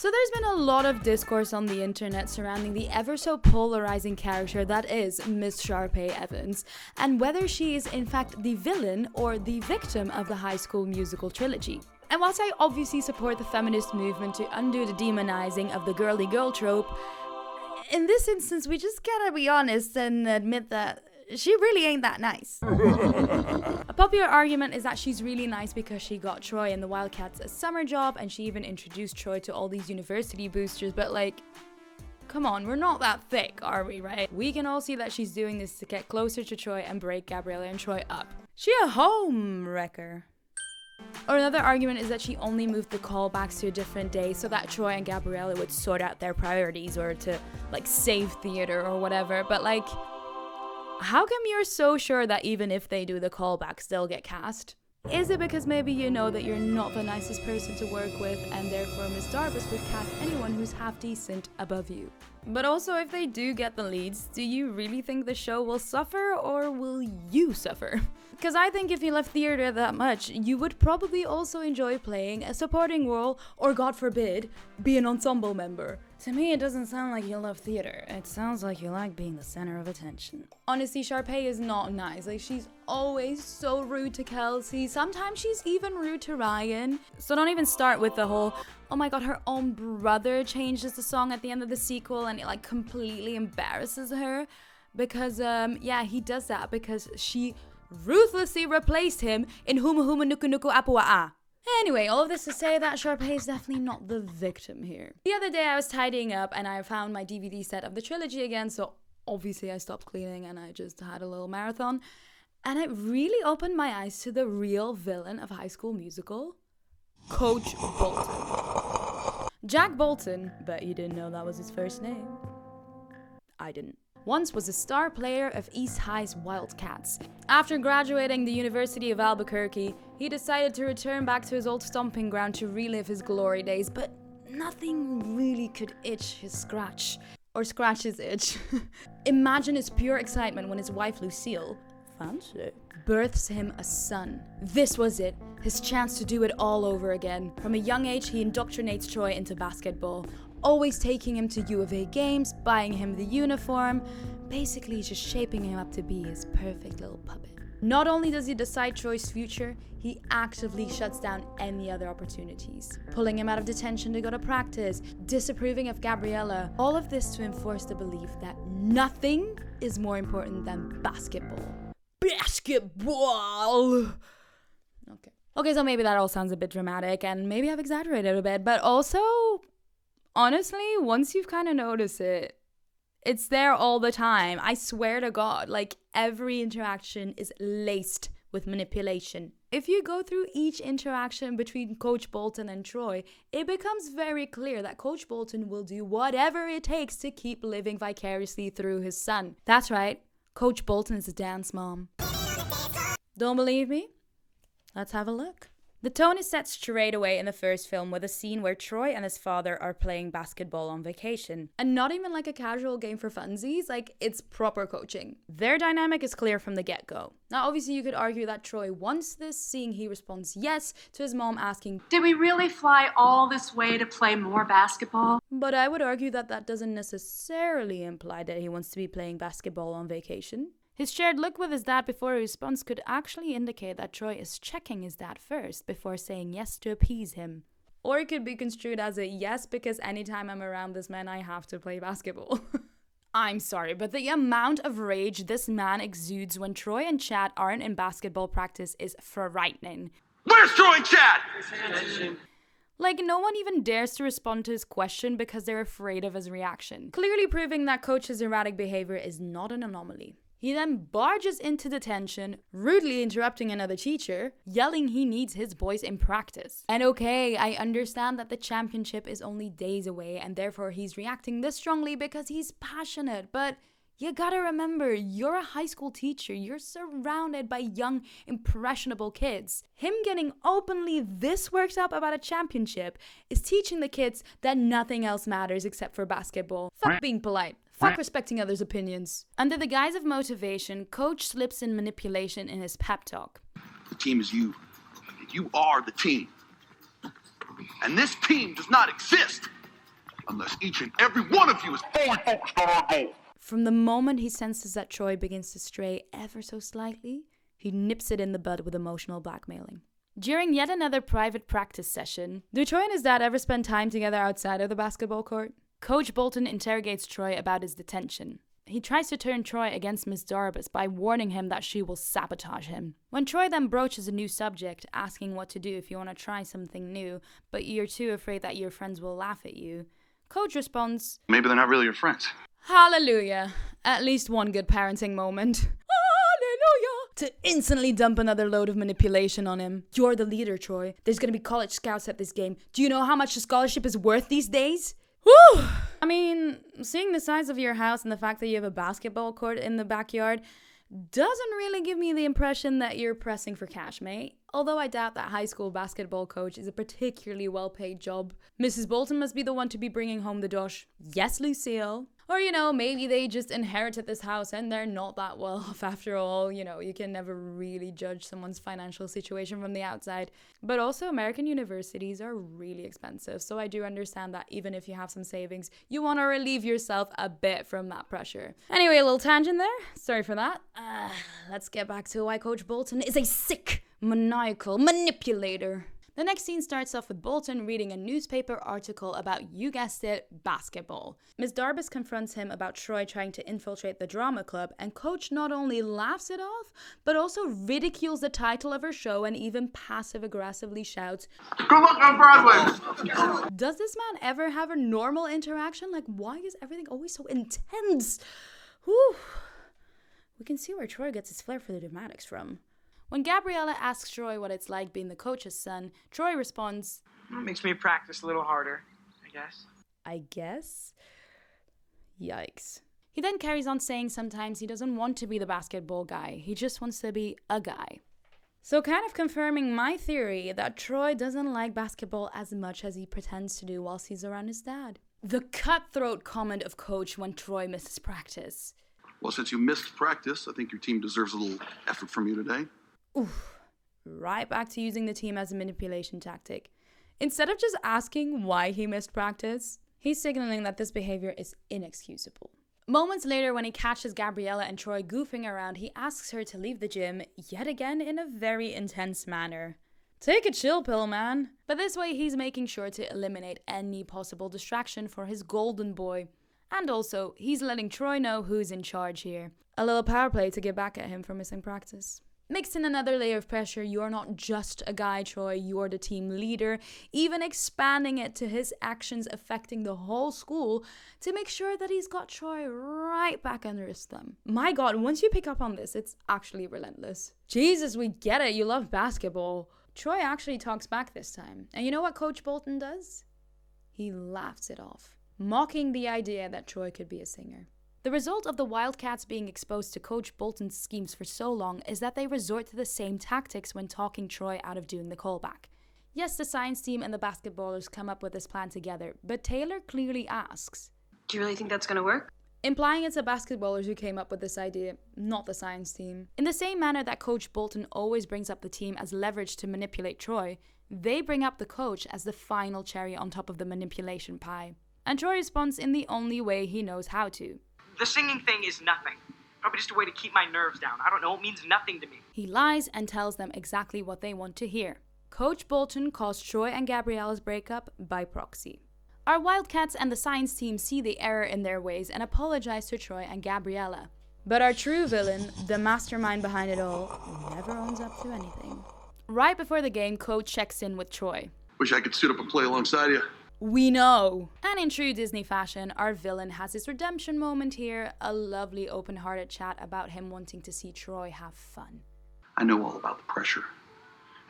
So there's been a lot of discourse on the internet surrounding the ever so polarizing character that is Miss Sharpay Evans, and whether she is in fact the villain or the victim of the High School Musical Trilogy. And whilst I obviously support the feminist movement to undo the demonizing of the girly girl trope, in this instance we just gotta be honest and admit that she really ain't that nice. A popular argument is that she's really nice because she got Troy and the Wildcats a summer job, and she even introduced Troy to all these university boosters, but like, come on, we're not that thick, are we, right? We can all see that she's doing this to get closer to Troy and break Gabriella and Troy up. She a home wrecker. Or another argument is that she only moved the callbacks to a different day so that Troy and Gabriella would sort out their priorities, or to like save theater or whatever, but like, how come you're so sure that even if they do the callbacks, they'll get cast? Is it because maybe you know that you're not the nicest person to work with, and therefore Miss Darbus would cast anyone who's half decent above you? But also, if they do get the leads, do you really think the show will suffer, or will you suffer? Because I think if you love theater that much, you would probably also enjoy playing a supporting role, or God forbid, be an ensemble member. To me, it doesn't sound like you love theater. It sounds like you like being the center of attention. Honestly, Sharpay is not nice. Like, she's always so rude to Kelsey. Sometimes she's even rude to Ryan. So don't even start with the whole, oh my god, her own brother changes the song at the end of the sequel and it like completely embarrasses her. Because, yeah, he does that because she ruthlessly replaced him in Huma Huma Nuku Nuku Apua'a. Anyway, all of this to say that Sharpay is definitely not the victim here. The other day I was tidying up and I found my DVD set of the trilogy again, so obviously I stopped cleaning and I just had a little marathon. And it really opened my eyes to the real villain of High School Musical, Coach Bolton. Jack Bolton, bet you didn't know that was his first name. I didn't. Once was a star player of East High's Wildcats. After graduating the University of Albuquerque, he decided to return back to his old stomping ground to relive his glory days, but nothing really could itch his scratch. Or scratch his itch. Imagine his pure excitement when his wife Lucille, fancy, births him a son. This was it, his chance to do it all over again. From a young age, he indoctrinates Troy into basketball, always taking him to U of A games, buying him the uniform, basically just shaping him up to be his perfect little puppet. Not only does he decide Troy's future, he actively shuts down any other opportunities, pulling him out of detention to go to practice, disapproving of Gabriella, all of this to enforce the belief that nothing is more important than basketball. Basketball! Okay, so maybe that all sounds a bit dramatic, and maybe I've exaggerated a bit, but also, honestly, once you've kind of noticed it, it's there all the time. I swear to God, like, every interaction is laced with manipulation. If you go through each interaction between Coach Bolton and Troy, it becomes very clear that Coach Bolton will do whatever it takes to keep living vicariously through his son. That's right, Coach Bolton is a dance mom. Don't believe me? Let's have a look. The tone is set straight away in the first film with a scene where Troy and his father are playing basketball on vacation. And not even like a casual game for funsies, like it's proper coaching. Their dynamic is clear from the get-go. Now obviously you could argue that Troy wants this, seeing he responds yes to his mom asking, "Did we really fly all this way to play more basketball?" But I would argue that that doesn't necessarily imply that he wants to be playing basketball on vacation. His shared look with his dad before a response could actually indicate that Troy is checking his dad first before saying yes to appease him. Or it could be construed as a yes because anytime I'm around this man I have to play basketball. I'm sorry, but the amount of rage this man exudes when Troy and Chad aren't in basketball practice is frightening. Where's Troy and Chad? Like, no one even dares to respond to his question because they're afraid of his reaction, clearly proving that Coach's erratic behavior is not an anomaly. He then barges into detention, rudely interrupting another teacher, yelling he needs his boys in practice. And okay, I understand that the championship is only days away and therefore he's reacting this strongly because he's passionate, but you gotta remember, you're a high school teacher, you're surrounded by young, impressionable kids. Him getting openly this worked up about a championship is teaching the kids that nothing else matters except for basketball. Fuck being polite. Fuck respecting others' opinions. Under the guise of motivation, Coach slips in manipulation in his pep talk. The team is you. You are the team. And this team does not exist each and every one of you is fully focused on our goal. From the moment he senses that Troy begins to stray ever so slightly, he nips it in the bud with emotional blackmailing. During yet another private practice session, do Troy and his dad ever spend time together outside of the basketball court? Coach Bolton interrogates Troy about his detention. He tries to turn Troy against Miss Darbus by warning him that she will sabotage him. When Troy then broaches a new subject, asking what to do if you want to try something new, but you're too afraid that your friends will laugh at you, Coach responds, Maybe they're not really your friends. Hallelujah. At least one good parenting moment. Hallelujah. To instantly dump another load of manipulation on him. You're the leader, Troy. There's gonna be college scouts at this game. Do you know how much a scholarship is worth these days? Woo! I mean, seeing the size of your house and the fact that you have a basketball court in the backyard doesn't really give me the impression that you're pressing for cash, mate. Although I doubt that high school basketball coach is a particularly well-paid job. Mrs. Bolton must be the one to be bringing home the dosh. Yes, Lucille. Or, maybe they just inherited this house and they're not that well off after all. You can never really judge someone's financial situation from the outside. But also, American universities are really expensive. So I do understand that even if you have some savings, you want to relieve yourself a bit from that pressure. Anyway, a little tangent there. Sorry for that. Let's get back to why Coach Bolton is a sick, maniacal manipulator. The next scene starts off with Bolton reading a newspaper article about, you guessed it, basketball. Miss Darbus confronts him about Troy trying to infiltrate the drama club, and Coach not only laughs it off, but also ridicules the title of her show and even passive-aggressively shouts, Good luck on Broadway! Does this man ever have a normal interaction? Like, why is everything always so intense? Whew. We can see where Troy gets his flair for the dramatics from. When Gabriella asks Troy what it's like being the coach's son, Troy responds, It makes me practice a little harder, I guess. I guess? Yikes. He then carries on saying sometimes he doesn't want to be the basketball guy, he just wants to be a guy. So kind of confirming my theory that Troy doesn't like basketball as much as he pretends to do whilst he's around his dad. The cutthroat comment of Coach when Troy misses practice. Well, since you missed practice, I think your team deserves a little effort from you today. Oof. Right back to using the team as a manipulation tactic. Instead of just asking why he missed practice, he's signaling that this behavior is inexcusable. Moments later, when he catches Gabriella and Troy goofing around, he asks her to leave the gym, yet again in a very intense manner. Take a chill pill, man. But this way, he's making sure to eliminate any possible distraction for his golden boy. And also, he's letting Troy know who's in charge here. A little power play to get back at him for missing practice. Mixed in another layer of pressure, you're not just a guy, Troy, you're the team leader, even expanding it to his actions affecting the whole school to make sure that he's got Troy right back under his thumb. My God, once you pick up on this, it's actually relentless. Jesus, we get it, you love basketball. Troy actually talks back this time. And you know what Coach Bolton does? He laughs it off, mocking the idea that Troy could be a singer. The result of the Wildcats being exposed to Coach Bolton's schemes for so long is that they resort to the same tactics when talking Troy out of doing the callback. Yes, the science team and the basketballers come up with this plan together, but Taylor clearly asks, Do you really think that's gonna work? implying it's the basketballers who came up with this idea, not the science team. In the same manner that Coach Bolton always brings up the team as leverage to manipulate Troy, they bring up the coach as the final cherry on top of the manipulation pie. And Troy responds in the only way he knows how to. The singing thing is nothing. Probably just a way to keep my nerves down. I don't know, it means nothing to me. He lies and tells them exactly what they want to hear. Coach Bolton caused Troy and Gabriella's breakup by proxy. Our Wildcats and the science team see the error in their ways and apologize to Troy and Gabriella. But our true villain, the mastermind behind it all, never owns up to anything. Right before the game, Coach checks in with Troy. Wish I could sit up and play alongside you. We know! And in true Disney fashion, our villain has his redemption moment here, a lovely open-hearted chat about him wanting to see Troy have fun. I know all about the pressure.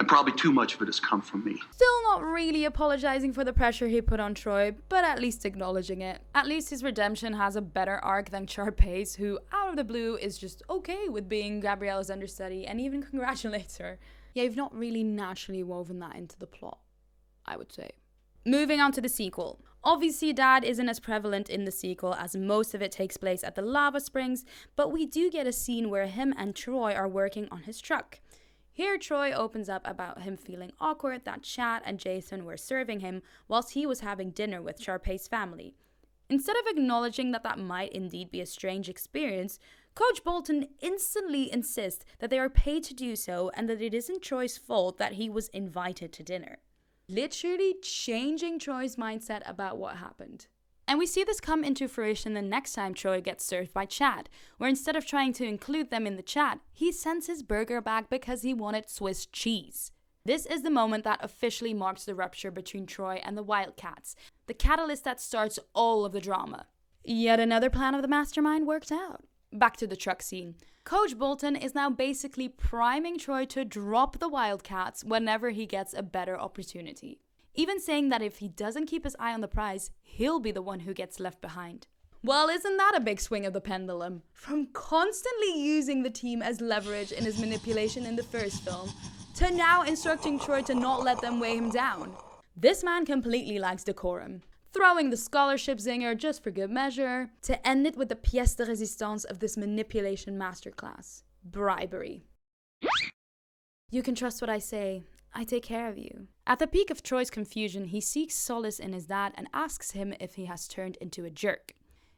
And probably too much of it has come from me. Still not really apologizing for the pressure he put on Troy, but at least acknowledging it. At least his redemption has a better arc than Sharpay's, who out of the blue is just okay with being Gabriella's understudy and even congratulates her. Yeah, you've not really naturally woven that into the plot, I would say. Moving on to the sequel. Obviously, Dad isn't as prevalent in the sequel as most of it takes place at the lava springs, but we do get a scene where him and Troy are working on his truck. Here, Troy opens up about him feeling awkward that Chad and Jason were serving him whilst he was having dinner with Sharpay's family. Instead of acknowledging that that might indeed be a strange experience, Coach Bolton instantly insists that they are paid to do so and that it isn't Troy's fault that he was invited to dinner. Literally changing Troy's mindset about what happened. And we see this come into fruition the next time Troy gets served by Chad, where instead of trying to include them in the chat, he sends his burger back because he wanted Swiss cheese. This is the moment that officially marks the rupture between Troy and the Wildcats, the catalyst that starts all of the drama. Yet another plan of the mastermind worked out. Back to the truck scene. Coach Bolton is now basically priming Troy to drop the Wildcats whenever he gets a better opportunity. Even saying that if he doesn't keep his eye on the prize, he'll be the one who gets left behind. Well, isn't that a big swing of the pendulum? From constantly using the team as leverage in his manipulation in the first film, to now instructing Troy to not let them weigh him down. This man completely lacks decorum. Throwing the scholarship zinger just for good measure, to end it with the pièce de résistance of this manipulation masterclass. Bribery. You can trust what I say. I take care of you. At the peak of Troy's confusion, he seeks solace in his dad and asks him if he has turned into a jerk.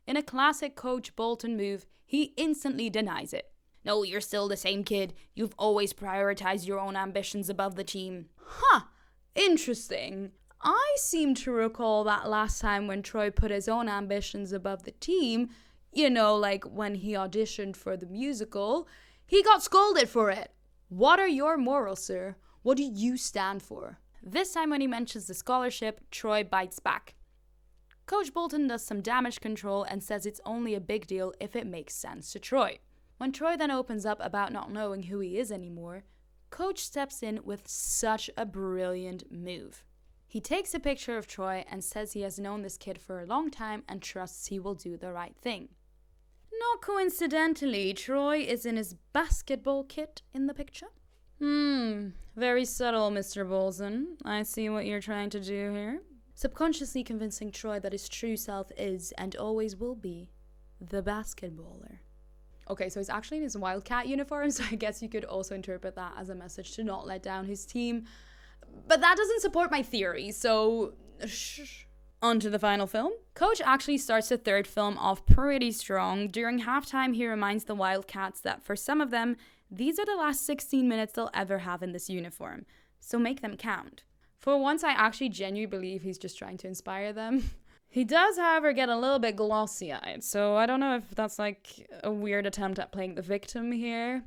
In a classic Coach Bolton move, he instantly denies it. No, you're still the same kid. You've always prioritized your own ambitions above the team. Huh, interesting. I seem to recall that last time when Troy put his own ambitions above the team, you know, like when he auditioned for the musical, he got scolded for it. What are your morals, sir? What do you stand for? This time when he mentions the scholarship, Troy bites back. Coach Bolton does some damage control and says it's only a big deal if it makes sense to Troy. When Troy then opens up about not knowing who he is anymore, Coach steps in with such a brilliant move. He takes a picture of Troy and says he has known this kid for a long time and trusts he will do the right thing. Not coincidentally, Troy is in his basketball kit in the picture. Very subtle, Mr. Bolton. I see what you're trying to do here. Subconsciously convincing Troy that his true self is and always will be the basketballer. Okay, so he's actually in his Wildcat uniform, so I guess you could also interpret that as a message to not let down his team. But that doesn't support my theory, so shh. On to the final film. Coach actually starts the third film off pretty strong. During halftime, he reminds the Wildcats that for some of them, these are the last 16 minutes they'll ever have in this uniform, so make them count. For once, I actually genuinely believe he's just trying to inspire them. He does, however, get a little bit glossy-eyed, so I don't know if that's like a weird attempt at playing the victim here.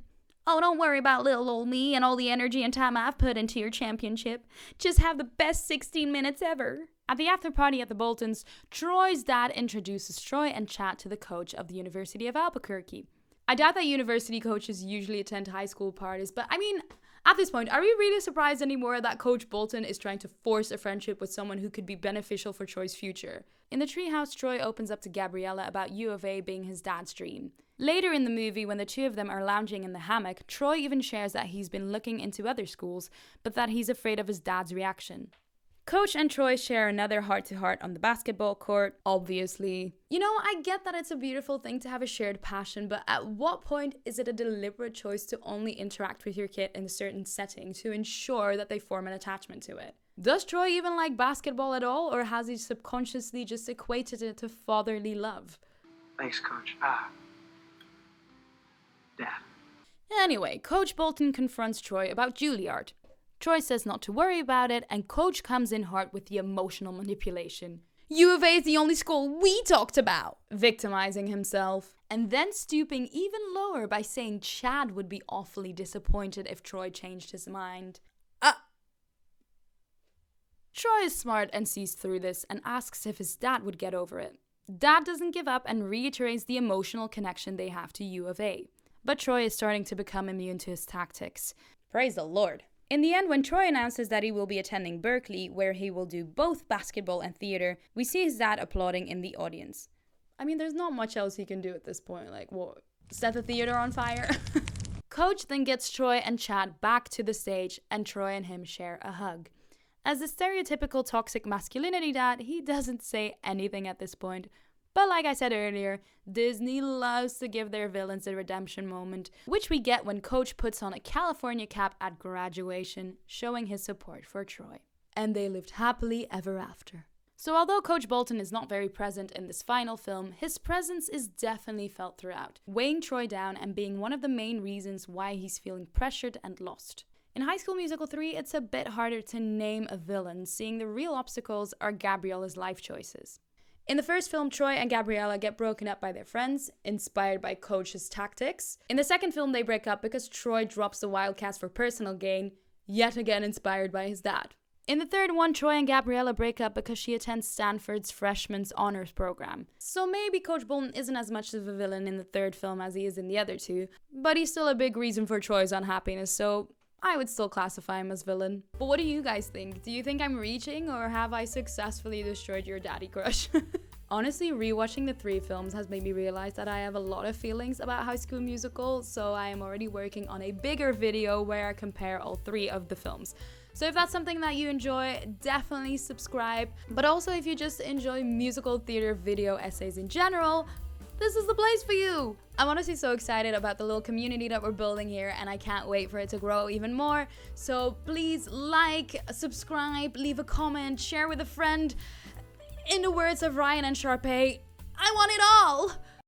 Oh, don't worry about little old me and all the energy and time I've put into your championship. Just have the best 16 minutes ever. At the after party at the Boltons, Troy's dad introduces Troy and Chad to the coach of the University of Albuquerque. I doubt that university coaches usually attend high school parties, but I mean, at this point, are we really surprised anymore that Coach Bolton is trying to force a friendship with someone who could be beneficial for Troy's future? In the treehouse, Troy opens up to Gabriella about U of A being his dad's dream. Later in the movie, when the two of them are lounging in the hammock, Troy even shares that he's been looking into other schools, but that he's afraid of his dad's reaction. Coach and Troy share another heart-to-heart on the basketball court, obviously. You know, I get that it's a beautiful thing to have a shared passion, but at what point is it a deliberate choice to only interact with your kid in a certain setting to ensure that they form an attachment to it? Does Troy even like basketball at all, or has he subconsciously just equated it to fatherly love? Thanks, Coach. Dad. Anyway, Coach Bolton confronts Troy about Juilliard. Troy says not to worry about it, and Coach comes in hard with the emotional manipulation. U of A is the only school we talked about, victimizing himself, and then stooping even lower by saying Chad would be awfully disappointed if Troy changed his mind. Troy is smart and sees through this and asks if his dad would get over it. Dad doesn't give up and reiterates the emotional connection they have to U of A. But Troy is starting to become immune to his tactics. Praise the Lord. In the end, when Troy announces that he will be attending Berkeley, where he will do both basketball and theater, we see his dad applauding in the audience. I mean, there's not much else he can do at this point. Like, what? Set the theater on fire? Coach then gets Troy and Chad back to the stage, and Troy and him share a hug. As the stereotypical toxic masculinity dad, he doesn't say anything at this point. But like I said earlier, Disney loves to give their villains a redemption moment, which we get when Coach puts on a California cap at graduation, showing his support for Troy. And they lived happily ever after. So although Coach Bolton is not very present in this final film, his presence is definitely felt throughout, weighing Troy down and being one of the main reasons why he's feeling pressured and lost. In High School Musical 3, it's a bit harder to name a villain, seeing the real obstacles are Gabriella's life choices. In the first film, Troy and Gabriella get broken up by their friends, inspired by Coach's tactics. In the second film, they break up because Troy drops the Wildcats for personal gain, yet again inspired by his dad. In the third one, Troy and Gabriella break up because she attends Stanford's freshman's honors program. So maybe Coach Bolton isn't as much of a villain in the third film as he is in the other two, but he's still a big reason for Troy's unhappiness, so I would still classify him as villain. But what do you guys think? Do you think I'm reaching, or have I successfully destroyed your daddy crush? Honestly, rewatching the 3 films has made me realize that I have a lot of feelings about High School Musical, so I am already working on a bigger video where I compare all 3 of the films. So if that's something that you enjoy, definitely subscribe. But also if you just enjoy musical theater video essays in general, this is the place for you! I'm honestly so excited about the little community that we're building here, and I can't wait for it to grow even more. So please like, subscribe, leave a comment, share with a friend. In the words of Ryan and Sharpay, I want it all!